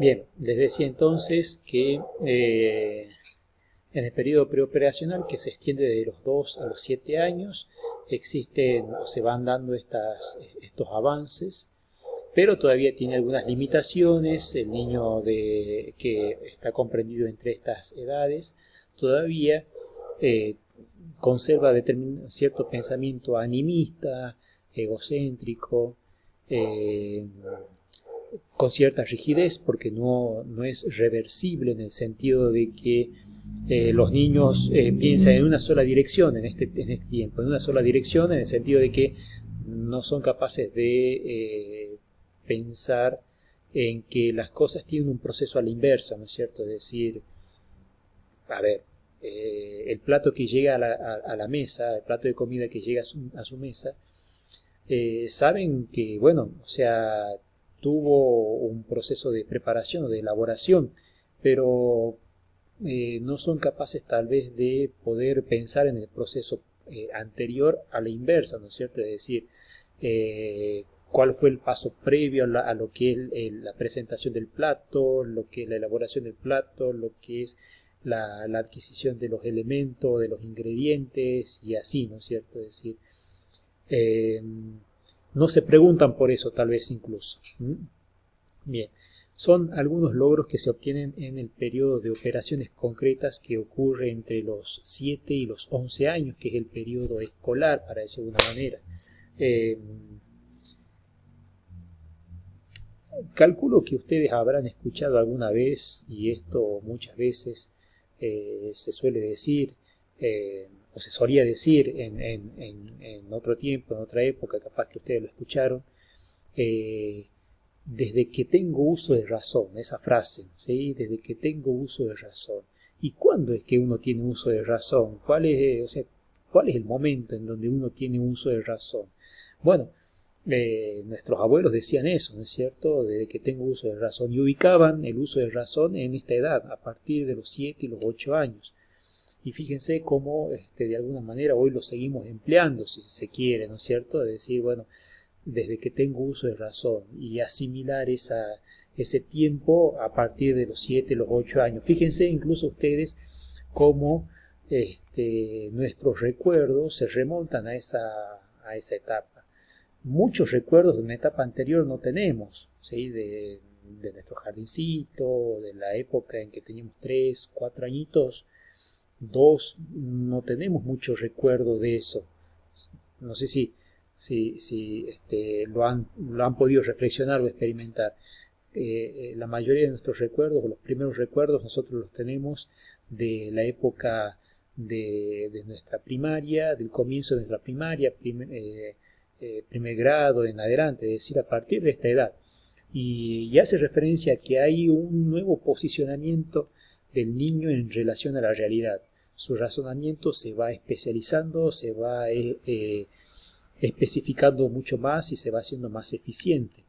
Bien, les decía entonces que en el periodo preoperacional, que se extiende de los 2 a los 7 años, existen o se van dando estos avances, pero todavía tiene algunas limitaciones. El niño que está comprendido entre estas edades todavía eh, conserva cierto pensamiento animista, egocéntrico, eh, con cierta rigidez, porque no es reversible en el sentido de que los niños piensan en una sola dirección en este tiempo, en una sola dirección en el sentido de que no son capaces de pensar en que las cosas tienen un proceso a la inversa, ¿no es cierto? Es decir, a ver, el plato que llega a la mesa, el plato de comida que llega a su mesa, saben que, bueno, o sea, tuvo un proceso de preparación o de elaboración, pero no son capaces tal vez de poder pensar en el proceso anterior a la inversa, ¿no es cierto? Es decir, cuál fue el paso previo a lo que es la presentación del plato, lo que es la elaboración del plato, lo que es la adquisición de los elementos, de los ingredientes y así, ¿no es cierto? Es decir, eh, no se preguntan por eso tal vez incluso. Bien, son algunos logros que se obtienen en el periodo de operaciones concretas que ocurre entre los 7 y los 11 años, que es el periodo escolar, para decirlo de alguna manera. Eh, Calculo que ustedes habrán escuchado alguna vez, y esto muchas veces se suele decir, o se solía decir en otro tiempo, en otra época, capaz que ustedes lo escucharon, eh, desde que tengo uso de razón, esa frase, ¿sí? Desde que tengo uso de razón. ¿Y cuándo es que uno tiene uso de razón? O sea, ¿cuál es el momento en donde uno tiene uso de razón? Bueno, nuestros abuelos decían eso, ¿no es cierto? Desde que tengo uso de razón. Y ubicaban el uso de razón en esta edad, a partir de los 7 y los 8 años. Y fíjense cómo de alguna manera hoy lo seguimos empleando, si se quiere, ¿no es cierto? Es decir, bueno, desde que tengo uso de razón y asimilar ese tiempo a partir de los 7, los 8 años. Fíjense incluso ustedes cómo nuestros recuerdos se remontan a esa etapa. Muchos recuerdos de una etapa anterior no tenemos, ¿sí? De nuestro jardincito, de la época en que teníamos 3, 4 añitos, 2, no tenemos mucho recuerdo de eso. No sé si lo han podido reflexionar o experimentar. La mayoría de nuestros recuerdos, o los primeros recuerdos, nosotros los tenemos de la época de nuestra primaria, del comienzo de nuestra primaria, primer grado en adelante, es decir, a partir de esta edad. Y hace referencia a que hay un nuevo posicionamiento del niño en relación a la realidad. Su razonamiento se va especializando, se va especificando mucho más y se va haciendo más eficiente.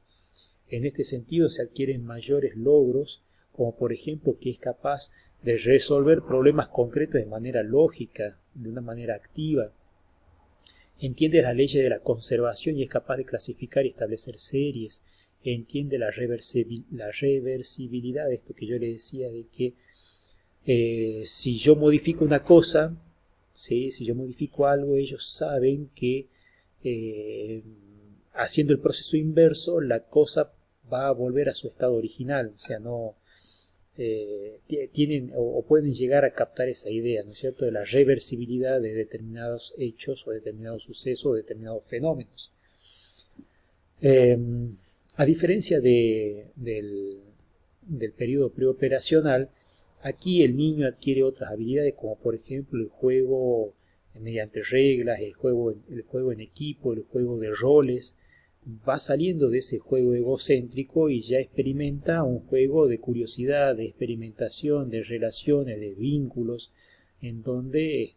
En este sentido se adquieren mayores logros, como por ejemplo que es capaz de resolver problemas concretos de manera lógica, de una manera activa. Entiende las leyes de la conservación y es capaz de clasificar y establecer series. Entiende la reversibilidad de esto que yo le decía, de que si yo modifico una cosa, ¿sí? Si yo modifico algo, ellos saben que haciendo el proceso inverso, la cosa va a volver a su estado original, o sea, no tienen o pueden llegar a captar esa idea, ¿no es cierto?, de la reversibilidad de determinados hechos o determinados sucesos o determinados fenómenos. A diferencia del periodo preoperacional, aquí el niño adquiere otras habilidades, como por ejemplo el juego mediante reglas, el juego en equipo, el juego de roles. Va saliendo de ese juego egocéntrico y ya experimenta un juego de curiosidad, de experimentación, de relaciones, de vínculos, en donde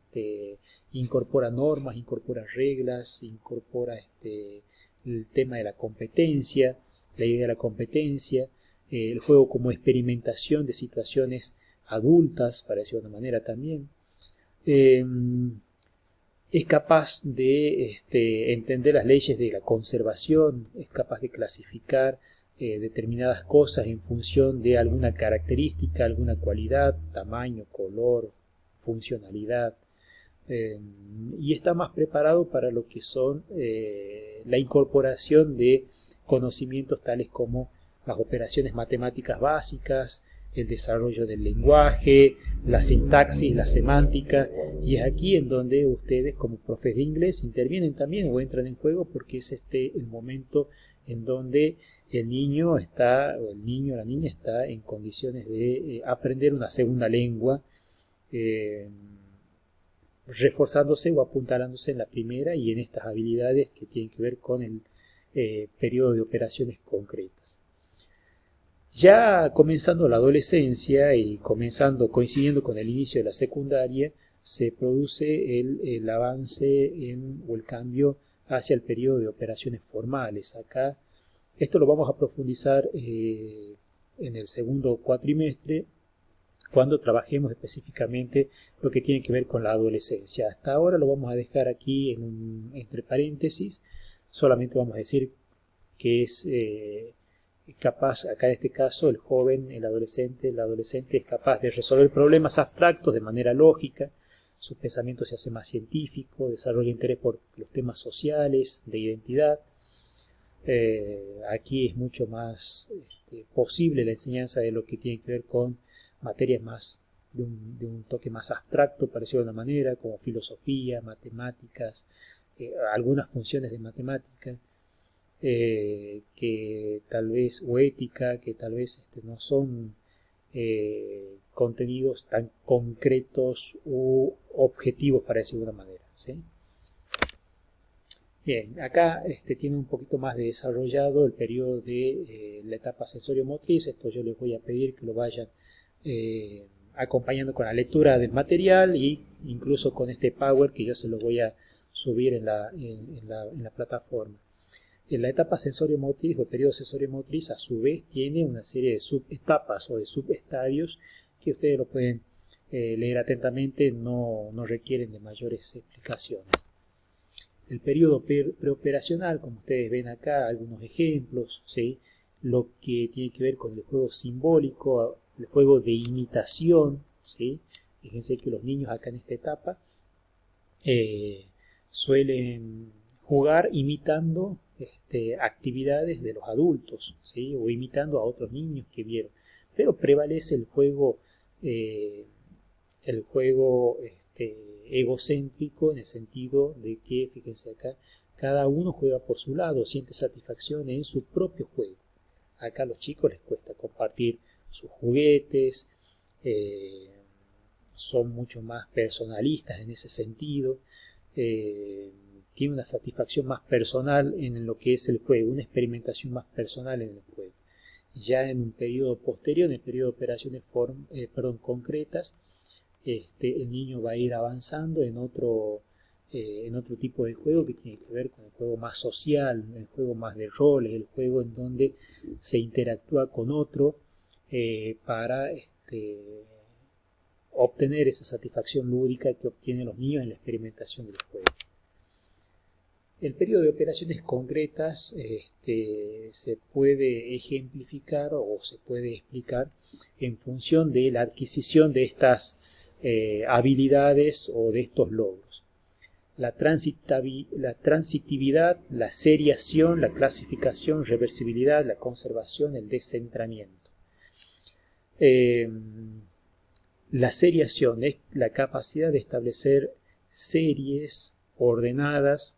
incorpora normas, incorpora reglas, incorpora el tema de la competencia, la idea de la competencia, el juego como experimentación de situaciones adultas, para decirlo de una manera también. Es capaz de entender las leyes de la conservación, es capaz de clasificar, determinadas cosas en función de alguna característica, alguna cualidad, tamaño, color, funcionalidad, y está más preparado para lo que son la incorporación de conocimientos tales como las operaciones matemáticas básicas, el desarrollo del lenguaje, la sintaxis, la semántica, y es aquí en donde ustedes como profes de inglés intervienen también o entran en juego, porque es el momento en donde el niño o la niña está en condiciones de aprender una segunda lengua, reforzándose o apuntalándose en la primera y en estas habilidades que tienen que ver con el periodo de operaciones concretas. Ya comenzando la adolescencia y coincidiendo con el inicio de la secundaria, se produce el avance o el cambio hacia el periodo de operaciones formales. Acá, esto lo vamos a profundizar en el segundo cuatrimestre, cuando trabajemos específicamente lo que tiene que ver con la adolescencia. Hasta ahora lo vamos a dejar aquí entre paréntesis, solamente vamos a decir que es capaz, acá en este caso, el joven, el adolescente es capaz de resolver problemas abstractos de manera lógica, su pensamiento se hace más científico, desarrolla interés por los temas sociales, de identidad. Aquí es mucho más posible la enseñanza de lo que tiene que ver con materias más de un toque más abstracto, parecido de una manera, como filosofía, matemáticas, algunas funciones de matemática, que tal vez, o ética, que tal vez no son contenidos tan concretos u objetivos, para decirlo de una manera, ¿sí? Bien, acá tiene un poquito más de desarrollado el periodo de la etapa sensorio-motriz. Esto yo les voy a pedir que lo vayan acompañando con la lectura del material e incluso con este Power que yo se lo voy a subir en la plataforma. En la etapa sensorio-motriz o el periodo sensorio-motriz, a su vez, tiene una serie de subetapas o de subestadios que ustedes lo pueden leer atentamente, no requieren de mayores explicaciones. El periodo preoperacional, como ustedes ven acá, algunos ejemplos, ¿sí? Lo que tiene que ver con el juego simbólico, el juego de imitación, ¿sí? Fíjense que los niños acá en esta etapa suelen jugar imitando actividades de los adultos, ¿sí? O imitando a otros niños que vieron, pero prevalece el juego egocéntrico, en el sentido de que, fíjense acá, cada uno juega por su lado, siente satisfacción en su propio juego. Acá a los chicos les cuesta compartir sus juguetes, son mucho más personalistas en ese sentido, tiene una satisfacción más personal en lo que es el juego, una experimentación más personal en el juego. Ya en un periodo posterior, en el periodo de operaciones concretas, el niño va a ir avanzando en otro tipo de juego que tiene que ver con el juego más social, el juego más de roles, el juego en donde se interactúa con otro para obtener esa satisfacción lúdica que obtienen los niños en la experimentación del juego. El periodo de operaciones concretas se puede ejemplificar o se puede explicar en función de la adquisición de estas habilidades o de estos logros. La transitividad, la seriación, la clasificación, reversibilidad, la conservación, el descentramiento. La seriación es la capacidad de establecer series ordenadas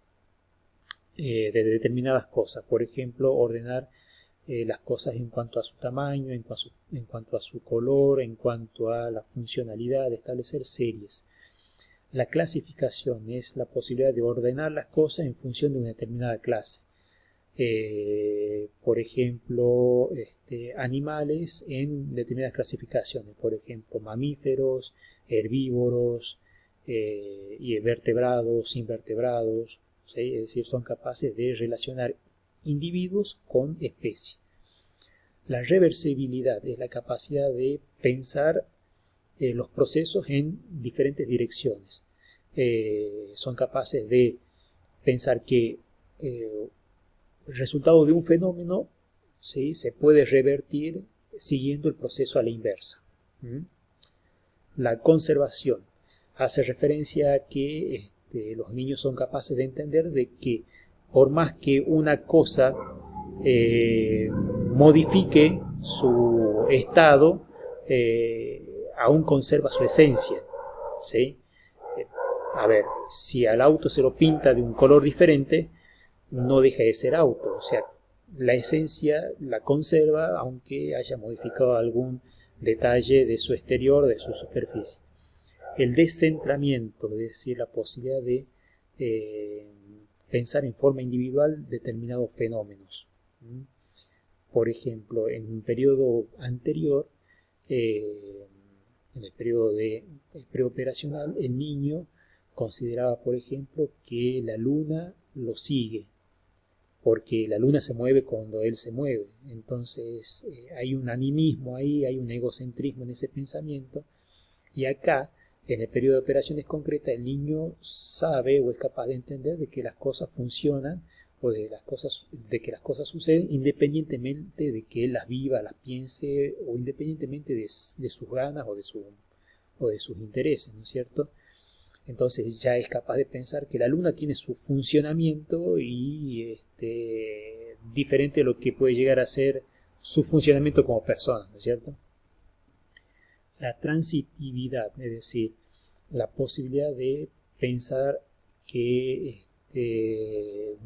de determinadas cosas. Por ejemplo, ordenar las cosas en cuanto a su tamaño, en cuanto a su color, en cuanto a la funcionalidad, de establecer series. La clasificación es la posibilidad de ordenar las cosas en función de una determinada clase. Por ejemplo, animales en determinadas clasificaciones, por ejemplo, mamíferos, herbívoros, y vertebrados, invertebrados, ¿sí? Es decir, son capaces de relacionar individuos con especies. La reversibilidad es la capacidad de pensar los procesos en diferentes direcciones. Son capaces de pensar que el resultado de un fenómeno ¿sí? Se puede revertir siguiendo el proceso a la inversa. ¿Mm? La conservación hace referencia a que los niños son capaces de entender de que por más que una cosa modifique su estado, aún conserva su esencia, ¿sí? A ver, si al auto se lo pinta de un color diferente, no deja de ser auto, o sea, la esencia la conserva aunque haya modificado algún detalle de su exterior, de su superficie. El descentramiento, es decir, la posibilidad de pensar en forma individual determinados fenómenos. Por ejemplo, en un periodo anterior, en el periodo preoperacional, el niño consideraba, por ejemplo, que la luna lo sigue, porque la luna se mueve cuando él se mueve. Entonces hay un animismo ahí, hay un egocentrismo en ese pensamiento, y acá, en el periodo de operaciones concretas, el niño sabe o es capaz de entender de que las cosas funcionan o de que las cosas suceden independientemente de que él las viva, las piense o independientemente de sus ganas o de sus intereses, ¿no es cierto? Entonces ya es capaz de pensar que la luna tiene su funcionamiento y diferente de lo que puede llegar a ser su funcionamiento como persona, ¿no es cierto? La transitividad, es decir, la posibilidad de pensar que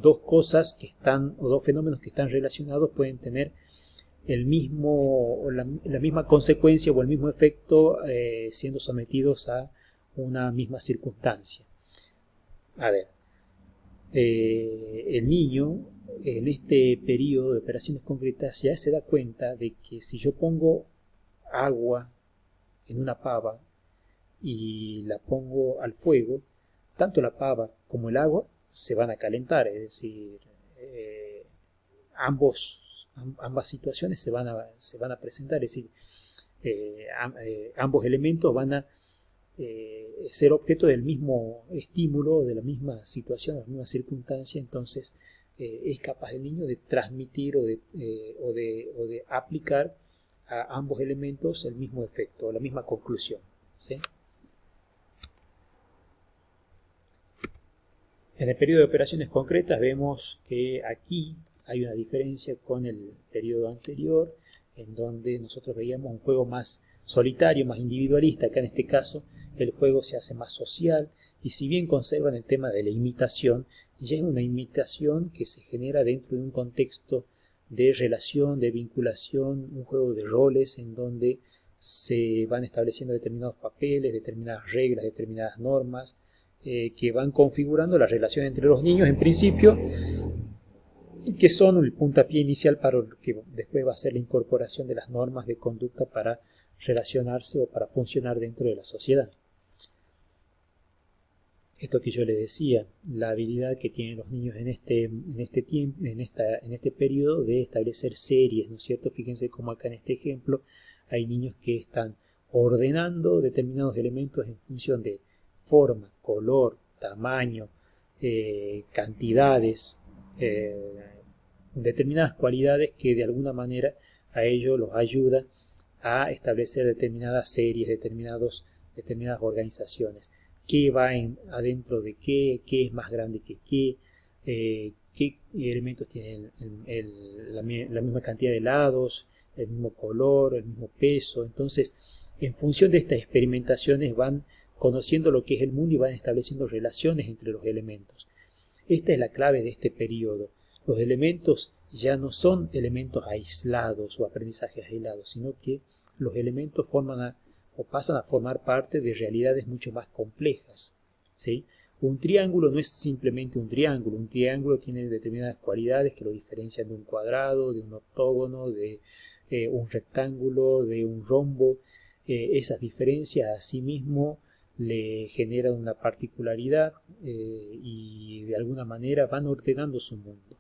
dos cosas que están, o dos fenómenos que están relacionados pueden tener el mismo, la misma consecuencia o el mismo efecto siendo sometidos a una misma circunstancia. A ver, el niño en este periodo de operaciones concretas ya se da cuenta de que si yo pongo agua en una pava y la pongo al fuego, tanto la pava como el agua se van a calentar, es decir, ambas situaciones se van a presentar, es decir, ambos elementos van a ser objeto del mismo estímulo, de la misma situación, de la misma circunstancia. Entonces es capaz el niño de transmitir o de aplicar a ambos elementos el mismo efecto, la misma conclusión, ¿sí? En el periodo de operaciones concretas vemos que aquí hay una diferencia con el periodo anterior, en donde nosotros veíamos un juego más solitario, más individualista. Acá en este caso el juego se hace más social, y si bien conservan el tema de la imitación, ya es una imitación que se genera dentro de un contexto de relación, de vinculación, un juego de roles en donde se van estableciendo determinados papeles, determinadas reglas, determinadas normas, que van configurando la relación entre los niños en principio, y que son el puntapié inicial para lo que después va a ser la incorporación de las normas de conducta para relacionarse o para funcionar dentro de la sociedad. Esto que yo les decía, la habilidad que tienen los niños en este periodo de establecer series, ¿no es cierto? Fíjense cómo acá en este ejemplo hay niños que están ordenando determinados elementos en función de forma, color, tamaño, cantidades, determinadas cualidades que de alguna manera a ellos los ayuda a establecer determinadas series, determinadas organizaciones. Qué va adentro de qué es más grande que qué elementos tienen la misma cantidad de lados, el mismo color, el mismo peso. Entonces, en función de estas experimentaciones van conociendo lo que es el mundo y van estableciendo relaciones entre los elementos. Esta es la clave de este periodo. Los elementos ya no son elementos aislados o aprendizajes aislados, sino que los elementos pasan a formar parte de realidades mucho más complejas, ¿sí? Un triángulo no es simplemente un triángulo tiene determinadas cualidades que lo diferencian de un cuadrado, de un octógono, de un rectángulo, de un rombo. Esas diferencias a sí mismo le generan una particularidad y de alguna manera van ordenando su mundo.